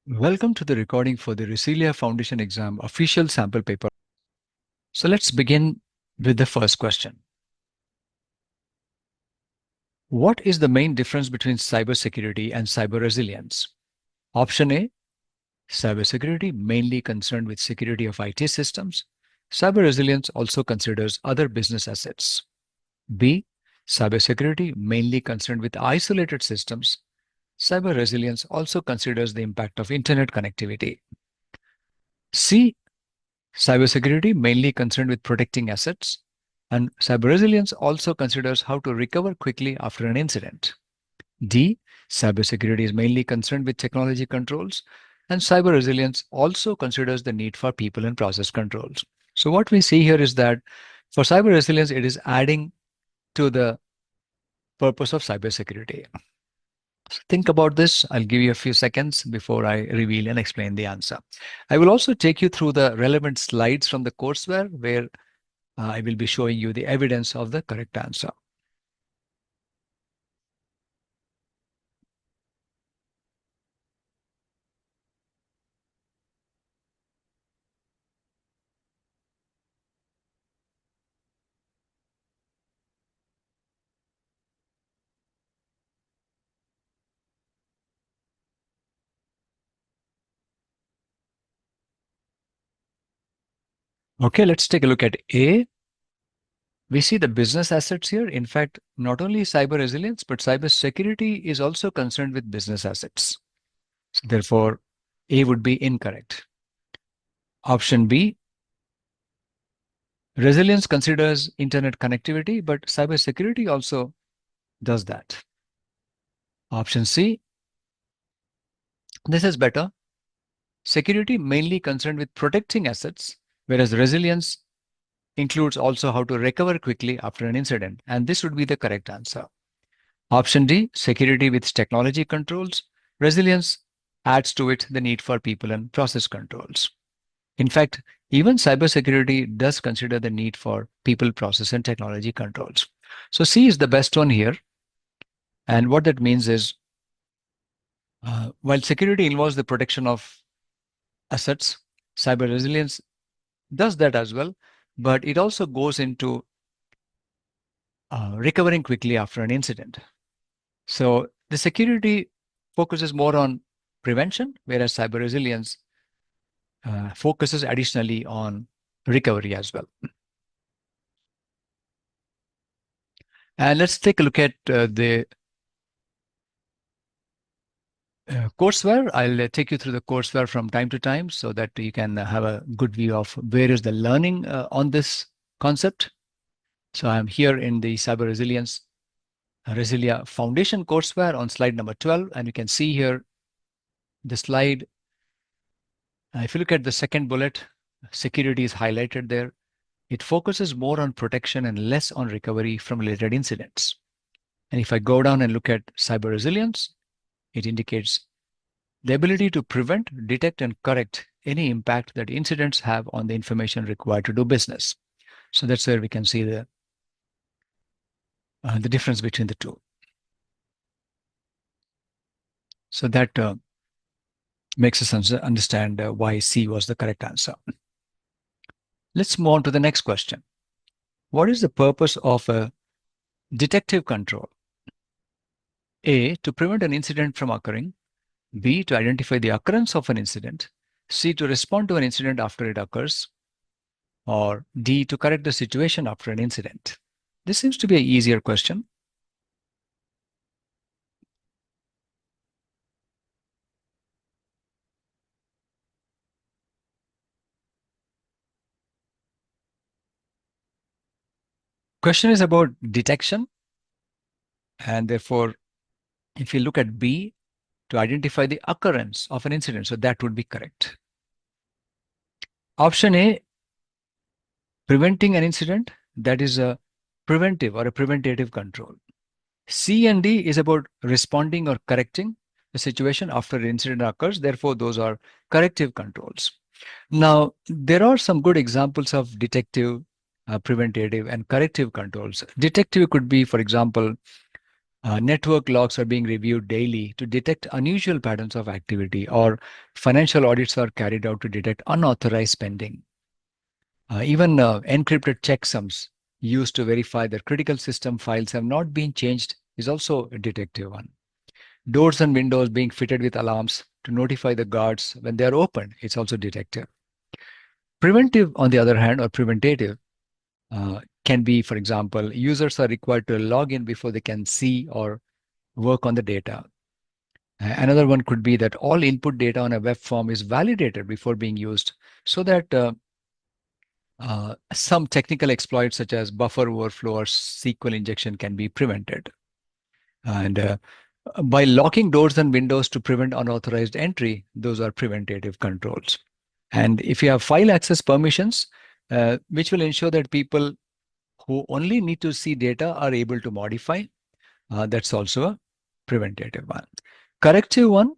Welcome to the recording for the RESILIA Foundation Exam official sample paper. So let's begin with the first question. What is the main difference between cybersecurity and cyber resilience? Option A, cybersecurity mainly concerned with security of IT systems. Cyber resilience also considers other business assets. B, cybersecurity mainly concerned with isolated systems. Cyber resilience also considers the impact of internet connectivity. C, cybersecurity mainly concerned with protecting assets, and cyber resilience also considers how to recover quickly after an incident. D, cybersecurity is mainly concerned with technology controls, and cyber resilience also considers the need for people and process controls. So what we see here is that for cyber resilience, it is adding to the purpose of cybersecurity. So think about this. I'll give you a few seconds before I reveal and explain the answer. I will also take you through the relevant slides from the courseware where I will be showing you the evidence of the correct answer. Okay, let's take a look at A. We see the business assets here. In fact, not only cyber resilience, but cyber security is also concerned with business assets. So therefore, A would be incorrect. Option B, resilience considers internet connectivity, but cyber security also does that. Option C, this is better. Security mainly concerned with protecting assets, whereas resilience includes also how to recover quickly after an incident. And this would be the correct answer. Option D, security with technology controls. Resilience adds to it the need for people and process controls. In fact, even cybersecurity does consider the need for people, process, and technology controls. So C is the best one here. And what that means is, while security involves the protection of assets, cyber resilience does that as well, but it also goes into recovering quickly after an incident. So the security focuses more on prevention, whereas cyber resilience focuses additionally on recovery as well. And let's take a look at the courseware. I'll take you through the courseware from time to time so that you can have a good view of where is the learning on this concept. So I'm here in the Cyber Resilience RESILIA Foundation courseware on slide number 12, and you can see here the slide. If you look at the second bullet, security is highlighted there. It focuses more on protection and less on recovery from related incidents. And if I go down and look at cyber resilience, it indicates the ability to prevent, detect, and correct any impact that incidents have on the information required to do business. So that's where we can see the difference between the two. So that makes us understand why C was the correct answer. Let's move on to the next question. What is the purpose of a detective control? A, to prevent an incident from occurring. B, to identify the occurrence of an incident. C, to respond to an incident after it occurs. Or D, to correct the situation after an incident. This seems to be an easier question. Question is about detection. And therefore, if you look at B, to identify the occurrence of an incident, so that would be correct. Option A, preventing an incident, that is a preventive or a preventative control. C and D is about responding or correcting the situation after an incident occurs. Therefore, those are corrective controls. Now, there are some good examples of detective, preventative, and corrective controls. Detective could be, for example, Network logs are being reviewed daily to detect unusual patterns of activity, or financial audits are carried out to detect unauthorized spending. Even encrypted checksums used to verify that critical system files have not been changed is also a detective one. Doors and windows being fitted with alarms to notify the guards when they are open, it's also detective. Preventive, on the other hand, or preventative, can be, for example, users are required to log in before they can see or work on the data. Another one could be that all input data on a web form is validated before being used, so that some technical exploits such as buffer overflow or SQL injection can be prevented. And by locking doors and windows to prevent unauthorized entry, those are preventative controls. And if you have file access permissions, which will ensure that people who only need to see data are able to modify, that's also a preventative one. Corrective one,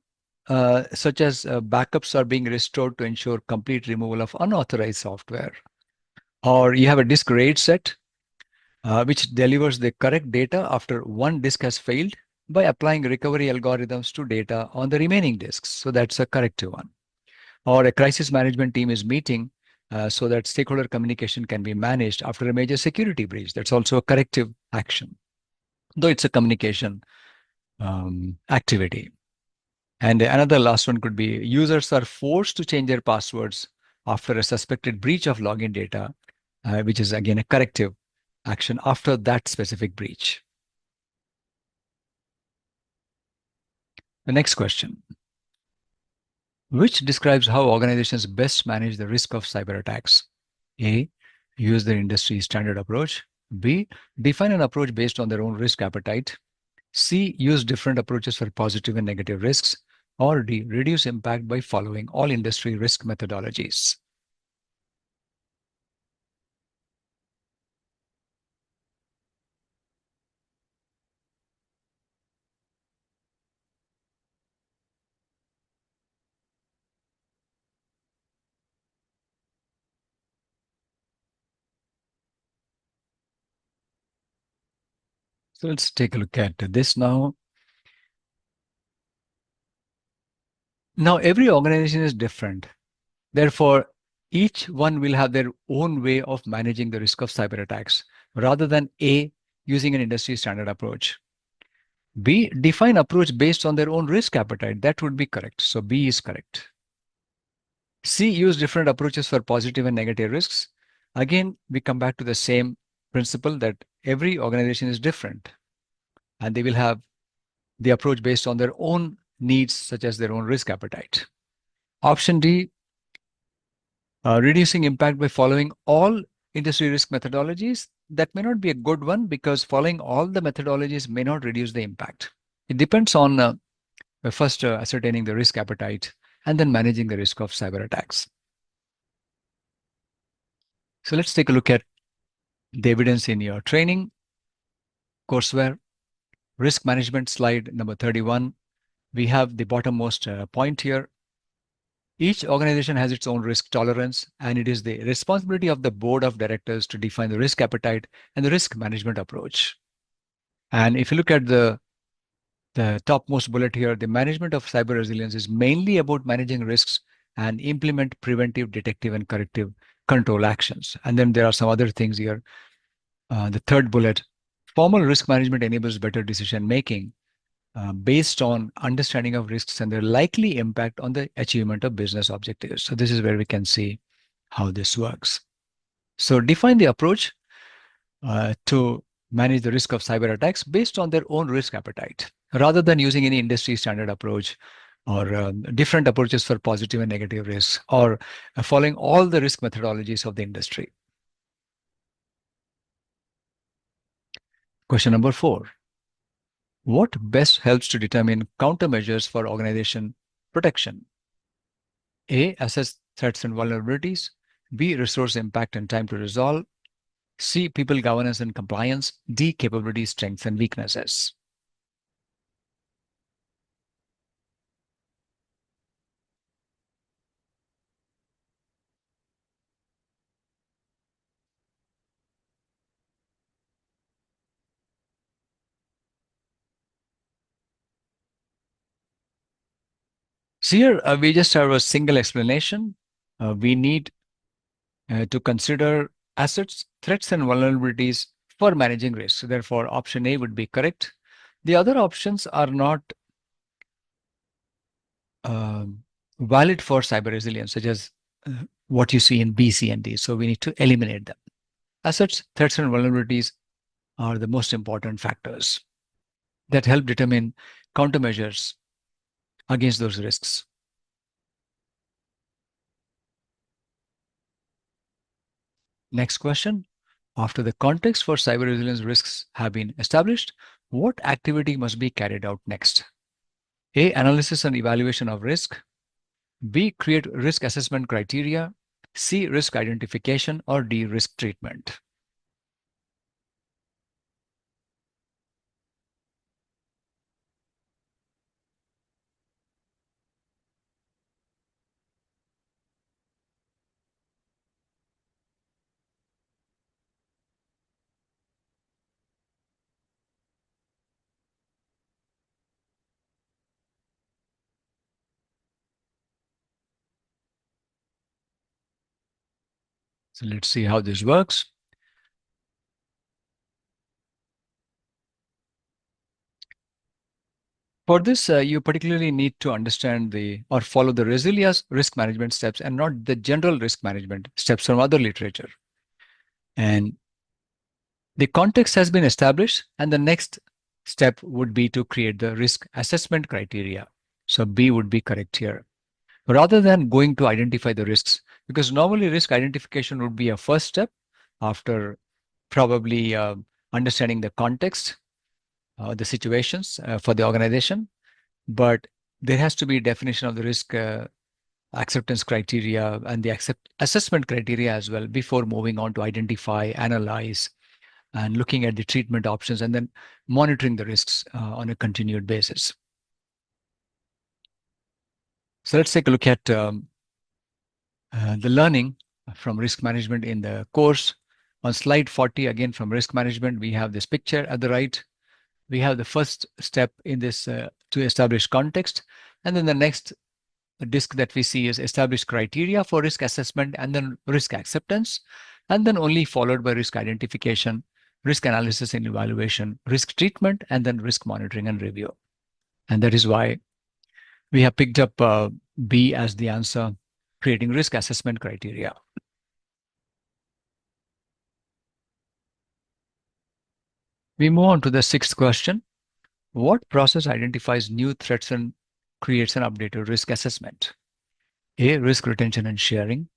such as backups are being restored to ensure complete removal of unauthorized software. Or you have a disk RAID set, which delivers the correct data after one disk has failed by applying recovery algorithms to data on the remaining disks. So that's a corrective one. Or a crisis management team is meeting so that stakeholder communication can be managed after a major security breach. That's also a corrective action, though it's a communication activity. And another last one could be users are forced to change their passwords after a suspected breach of login data, which is again a corrective action after that specific breach. The next question, which describes how organizations best manage the risk of cyber attacks? A, use their industry standard approach. B, define an approach based on their own risk appetite. C, use different approaches for positive and negative risks. Or D, reduce impact by following all industry risk methodologies. So let's take a look at this now. Now, every organization is different. Therefore, each one will have their own way of managing the risk of cyber attacks rather than A, using an industry standard approach. B, define approach based on their own risk appetite. That would be correct. So B is correct. C, use different approaches for positive and negative risks. Again, we come back to the same principle that every organization is different and they will have the approach based on their own needs, such as their own risk appetite. Option D, reducing impact by following all industry risk methodologies. That may not be a good one because following all the methodologies may not reduce the impact. It depends on first ascertaining the risk appetite and then managing the risk of cyber attacks. So let's take a look at the evidence in your training courseware. Risk management slide number 31. We have the bottommost point here. Each organization has its own risk tolerance, and it is the responsibility of the board of directors to define the risk appetite and the risk management approach. And if you look at the topmost bullet here, the management of cyber resilience is mainly about managing risks and implement preventive, detective, and corrective control actions. And then there are some other things here. The third bullet, formal risk management enables better decision making based on understanding of risks and their likely impact on the achievement of business objectives. So this is where we can see how this works. So define the approach to manage the risk of cyber attacks based on their own risk appetite, rather than using any industry standard approach or different approaches for positive and negative risks, or following all the risk methodologies of the industry. Question number 4. What best helps to determine countermeasures for organization protection? A, assess threats and vulnerabilities. B, resource impact and time to resolve. C, people governance and compliance. D, capability strengths and weaknesses. So here we just have a single explanation. We need to consider assets, threats, and vulnerabilities for managing risk. So therefore, option A would be correct. The other options are not um, valid for cyber resilience, such as what you see in B, C, and D. So we need to eliminate them. Assets, threats, and vulnerabilities are the most important factors that help determine countermeasures against those risks. Next question. After the context for cyber resilience risks have been established, what activity must be carried out next? A. Analysis and evaluation of risk. B. Create risk assessment criteria. C. Risk identification. Or D. Risk treatment. So let's see how this works. For this, you particularly need to understand the or follow the resilience risk management steps and not the general risk management steps from other literature. And the context has been established, and the next step would be to create the risk assessment criteria. So B would be correct here. Rather than going to identify the risks, because normally risk identification would be a first step after probably understanding the context, the situations for the organization. But there has to be a definition of the risk acceptance criteria and the assessment criteria as well before moving on to identify, analyze, and looking at the treatment options and then monitoring the risks on a continued basis. So let's take a look at the learning from risk management in the course. On slide 40, again from risk management, we have this picture at the right. We have the first step in this to establish context. And then the next disc that we see is establish criteria for risk assessment and then risk acceptance, and then only followed by risk identification, risk analysis and evaluation, risk treatment, and then risk monitoring and review. And that is why we have picked up B as the answer, creating risk assessment criteria. We move on to the sixth question. What process identifies new threats and creates an updated risk assessment? A. Risk retention and sharing.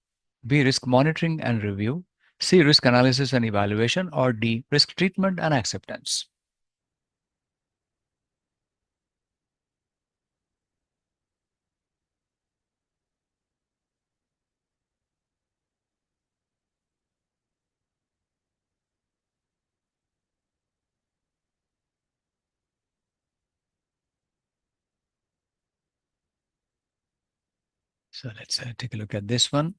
B. Risk monitoring and review. C. Risk analysis and evaluation. Or D. Risk treatment and acceptance. So let's take a look at this one.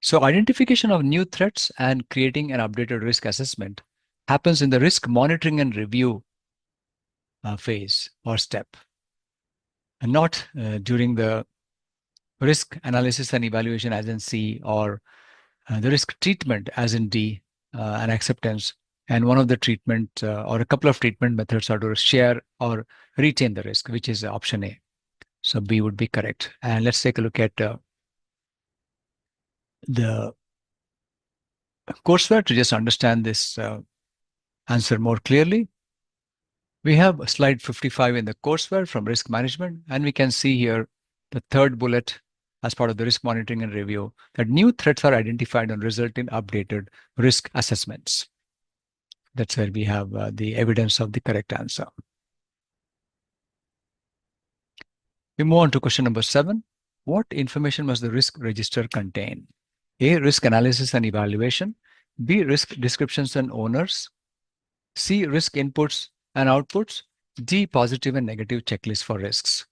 So identification of new threats and creating an updated risk assessment happens in the risk monitoring and review phase or step, and not during the risk analysis and evaluation as in C, or the risk treatment as in D, and acceptance. And one of the treatment or a couple of treatment methods are to share or retain the risk, which is option A. So B would be correct. And let's take a look at the courseware to just understand this answer more clearly. We have slide 55 in the courseware from risk management, and we can see here the third bullet as part of the risk monitoring and review that new threats are identified and result in updated risk assessments. That's where we have the evidence of the correct answer. We move on to question number 7. What information must the risk register contain? A. Risk analysis and evaluation. B. Risk descriptions and owners. C. Risk inputs and outputs. D. Positive and negative checklist for risks.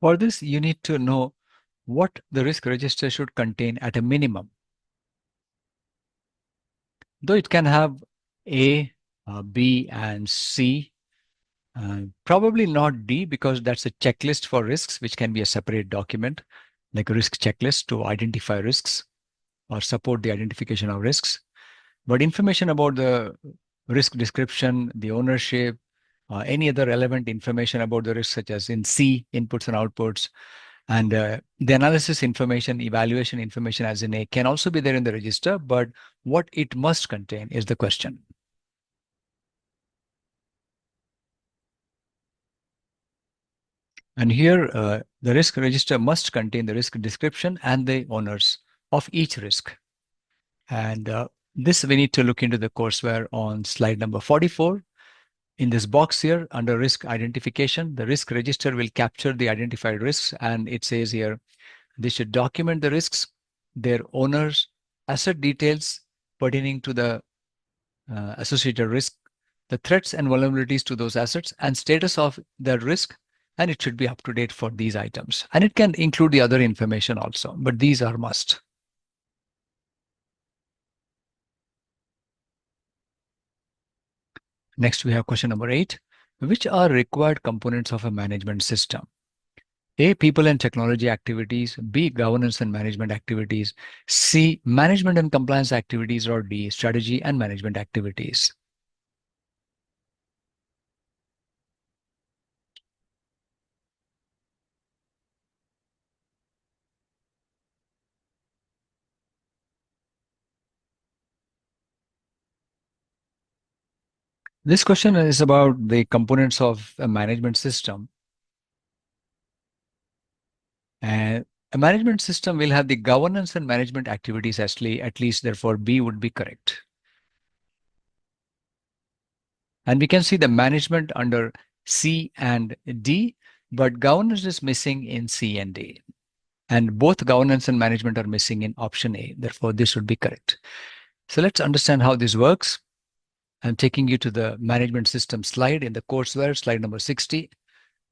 For this, you need to know what the risk register should contain at a minimum. Though it can have A, B, and C, probably not D, because that's a checklist for risks, which can be a separate document, like a risk checklist to identify risks or support the identification of risks. But information about the risk description, the ownership, any other relevant information about the risk, such as in C, inputs and outputs, and the analysis information, evaluation information as in A, can also be there in the register, but what it must contain is the question. And here, the risk register must contain the risk description and the owners of each risk. And this we need to look into the courseware on slide number 44. In this box here, under risk identification, the risk register will capture the identified risks. And it says here, they should document the risks, their owners, asset details pertaining to the associated risk, the threats and vulnerabilities to those assets, and status of the risk. And it should be up to date for these items. And it can include the other information also, but these are must. Next, we have question number 8. Which are required components of a management system? A, people and technology activities, B, governance and management activities, C, management and compliance activities, or D, strategy and management activities. This question is about the components of a management system. And a management system will have the governance and management activities at least, therefore B would be correct. And we can see the management under C and D, but governance is missing in C and D. And both governance and management are missing in option A. Therefore, this should be correct. So let's understand how this works. I'm taking you to the management system slide in the courseware, slide number 60.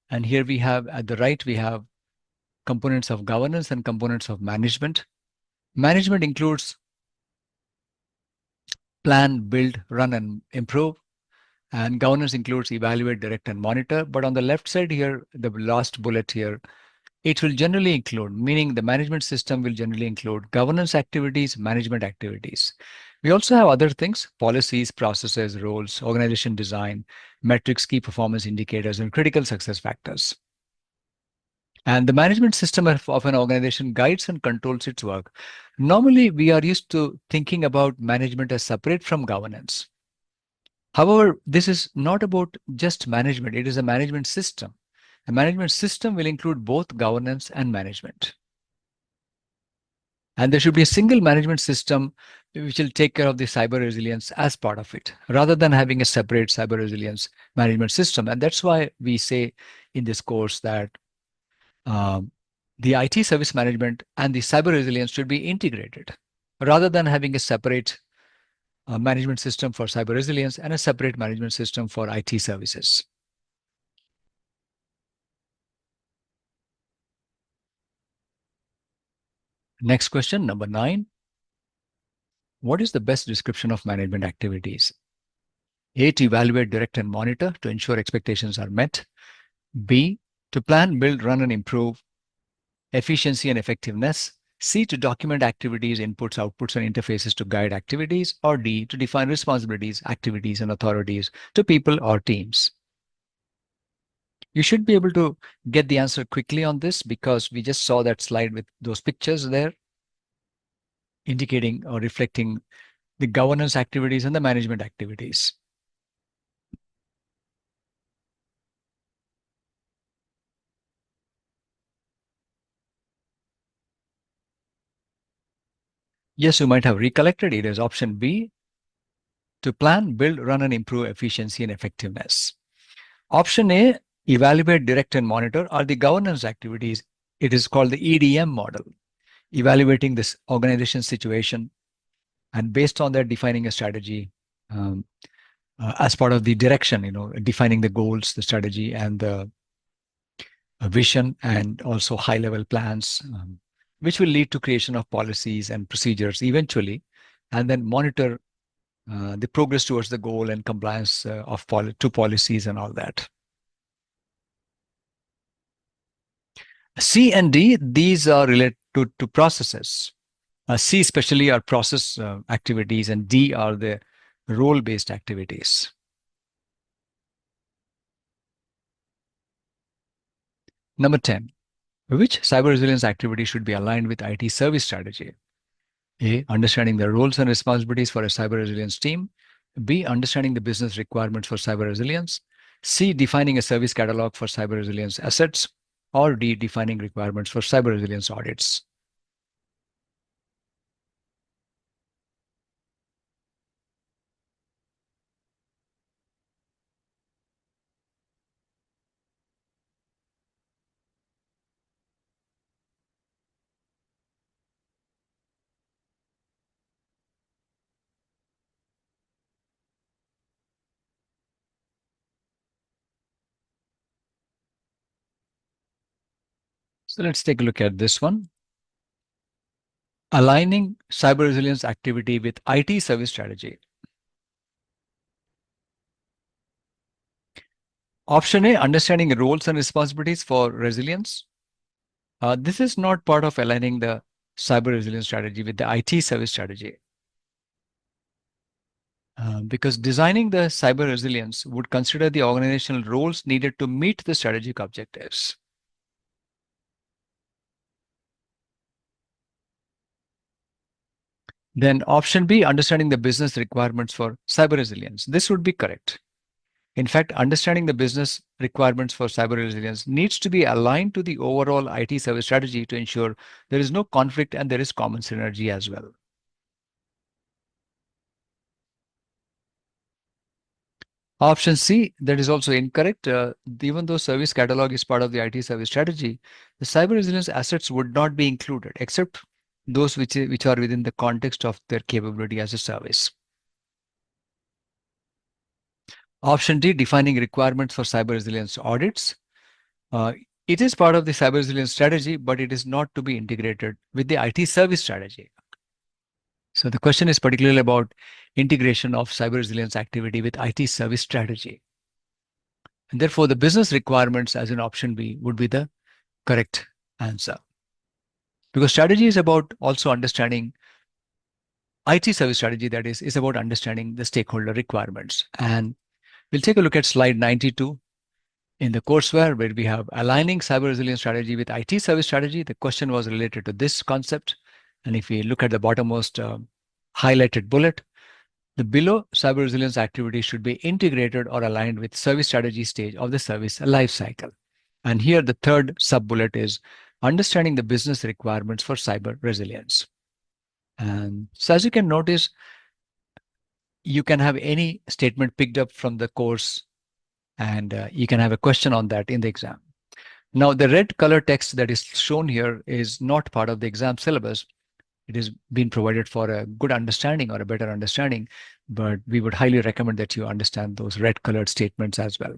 And here we have, at the right, we have components of governance and components of management. Management includes plan, build, run, and improve. And governance includes evaluate, direct, and monitor. But on the left side here, the last bullet here, it will generally include, meaning the management system will generally include governance activities, management activities. We also have other things, policies, processes, roles, organization design, metrics, key performance indicators, and critical success factors. And the management system of an organization guides and controls its work. Normally, we are used to thinking about management as separate from governance. However, this is not about just management. It is a management system. A management system will include both governance and management. And there should be a single management system which will take care of the cyber resilience as part of it, rather than having a separate cyber resilience management system. And that's why we say in this course that the IT service management and the cyber resilience should be integrated, rather than having a separate management system for cyber resilience and a separate management system for IT services. Next question, number 9. What is the best description of management activities? A, to evaluate, direct, and monitor to ensure expectations are met. B, to plan, build, run, and improve efficiency and effectiveness. C, to document activities, inputs, outputs, and interfaces to guide activities. Or D, to define responsibilities, activities, and authorities to people or teams. You should be able to get the answer quickly on this, because we just saw that slide with those pictures there, indicating or reflecting the governance activities and the management activities. Yes, you might have recollected. It is option B, to plan, build, run, and improve efficiency and effectiveness. Option A, evaluate, direct, and monitor, are the governance activities. It is called the EDM model, evaluating this organization situation, and based on that, defining a strategy as part of the direction, defining the goals, the strategy, and the a vision and also high-level plans, which will lead to creation of policies and procedures eventually, and then monitor the progress towards the goal and compliance to policies and all that. C and D, these are related to processes. C especially are process activities, and D are the role-based activities. Number 10, which cyber resilience activity should be aligned with IT service strategy? A, understanding the roles and responsibilities for a cyber resilience team. B, understanding the business requirements for cyber resilience. C, defining a service catalog for cyber resilience assets. Or D, defining requirements for cyber resilience audits. So let's take a look at this one. Aligning cyber resilience activity with IT service strategy. Option A, understanding roles and responsibilities for resilience. This is not part of aligning the cyber resilience strategy with the IT service strategy. Because designing the cyber resilience would consider the organizational roles needed to meet the strategic objectives. Then option B, understanding the business requirements for cyber resilience. This would be correct. In fact, understanding the business requirements for cyber resilience needs to be aligned to the overall IT service strategy to ensure there is no conflict and there is common synergy as well. Option C, that is also incorrect. Even though service catalog is part of the IT service strategy, the cyber resilience assets would not be included except those which are within the context of their capability as a service. Option D, defining requirements for cyber resilience audits. Uh, it is part of the cyber resilience strategy, but it is not to be integrated with the IT service strategy. So the question is particularly about integration of cyber resilience activity with IT service strategy. And therefore, the business requirements as an option B would be the correct answer. Because strategy is about also understanding IT service strategy, that is about understanding the stakeholder requirements. And we'll take a look at slide 92 in the courseware where we have aligning cyber resilience strategy with IT service strategy. The question was related to this concept. And if we look at the bottommost highlighted bullet, the below cyber resilience activity should be integrated or aligned with service strategy stage of the service life cycle. And here the third sub-bullet is understanding the business requirements for cyber resilience. And so as you can notice, you can have any statement picked up from the course and you can have a question on that in the exam. Now, the red color text that is shown here is not part of the exam syllabus. It is being provided for a good understanding or a better understanding, but we would highly recommend that you understand those red colored statements as well.